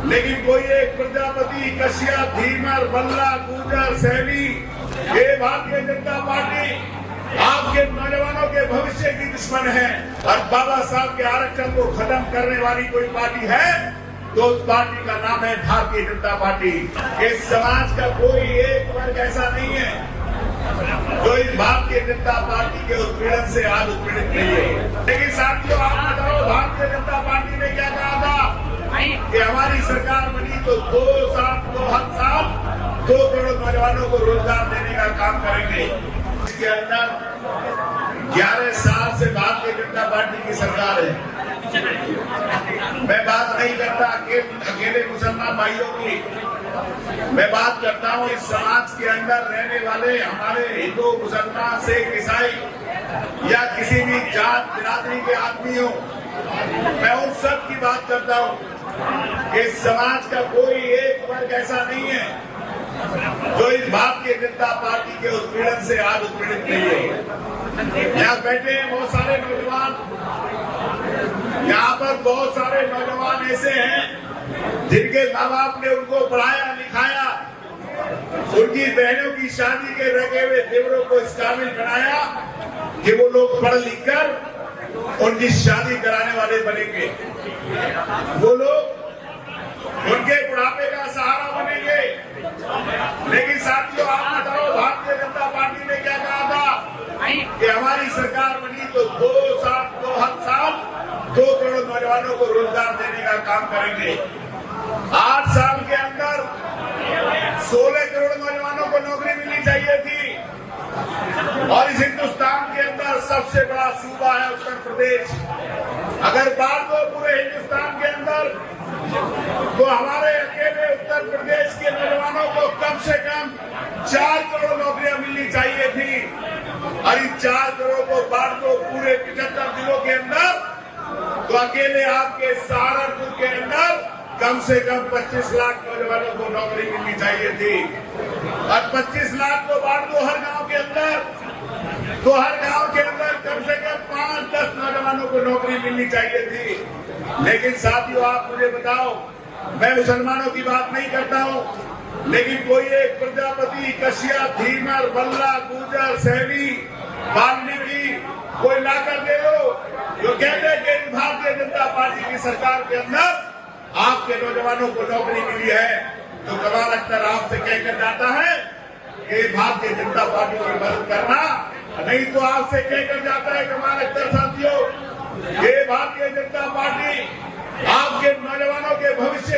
लेकिन कोई एक प्रजापति, कश्यप, धीमर, बल्ला, गुर्जर, सैनी, ये भारतीय जनता पार्टी आपके नौजवानों के भविष्य की दुश्मन है। और बाबा साहब के आरक्षण को खत्म करने वाली कोई पार्टी है तो उस पार्टी का नाम है भारतीय जनता पार्टी। इस समाज का कोई एक वर्ग ऐसा नहीं है जो इस भारतीय जनता पार्टी के उत्पीड़न से आज उत्पीड़ित नहीं है। लेकिन साथियों, आप बताओ, भारतीय जनता पार्टी ने क्या कहा था कि हमारी सरकार बनी तो 2 साल 2 करोड़ नौजवानों को रोजगार देने का काम करेंगे। इसके अंदर 11 साल से भारतीय जनता पार्टी की सरकार है। मैं बात नहीं करता अकेले मुसलमान भाइयों की, मैं बात करता हूँ इस समाज के अंदर रहने वाले हमारे हिंदू, मुसलमान, सिख, ईसाई या किसी भी जात बिरादरी के आदमी हो, मैं उन सब की बात करता हूँ। इस समाज का कोई एक वर्ग ऐसा नहीं है जो इस भारतीय जनता पार्टी के उत्पीड़न से आज उत्पीड़ित नहीं है। यहाँ बैठे हैं बहुत सारे नौजवान, यहाँ पर बहुत सारे नौजवान ऐसे हैं जिनके माँ बाप ने उनको पढ़ाया लिखाया, उनकी बहनों की शादी के रखे हुए जेवरों को इस काबिल बनाया कि वो लोग पढ़ लिख कर उनकी शादी कराने वाले बनेंगे, वो लोग उनके बुढ़ापे का सहारा बनेंगे। लेकिन साथियों, आप बताओ, भारतीय जनता पार्टी ने क्या कहा था कि हमारी सरकार बनी तो 2 साल 2 करोड़ नौजवानों को रोजगार देने का काम करेंगे। 8 साल के अंदर 16 करोड़ नौजवानों को नौकरी मिलनी चाहिए थी। और इस हिंदुस्तान के अंदर सबसे बड़ा सूबा है उत्तर प्रदेश। अगर बात हो पूरे हिंदुस्तान के अंदर तो हमारे अकेले उत्तर प्रदेश के नौजवानों को कम से कम 4 करोड़ नौकरियां मिलनी चाहिए थी। और इन 4 करोड़ को बांट दो पूरे 75 जिलों के अंदर तो अकेले आपके सहारनपुर के अंदर कम से कम 25 लाख नौजवानों को नौकरी मिलनी चाहिए थी। और 25 लाख को बांट दो हर गांव के अंदर तो हर गांव के अंदर कम से कम 5-10 नौजवानों को नौकरी मिलनी चाहिए थी। लेकिन साथियों, आप मुझे बताओ, मैं मुसलमानों की बात नहीं करता हूं, लेकिन कोई एक प्रजापति, कश्यप, धीमर, बल्ला, गुर्जर, सैनी, वाल्मीकि कोई लाकर दे दो जो कहते हैं कि भारतीय जनता पार्टी की सरकार के अंदर आपके नौजवानों को नौकरी मिली है तो कमाल अख्तर आपसे कहकर जाता है कि भारतीय जनता पार्टी की मदद करना, नहीं तो आपसे कहकर जाता है कमाल अख्तर साथियों, ये भारतीय जनता पार्टी आपके नौजवानों के भविष्य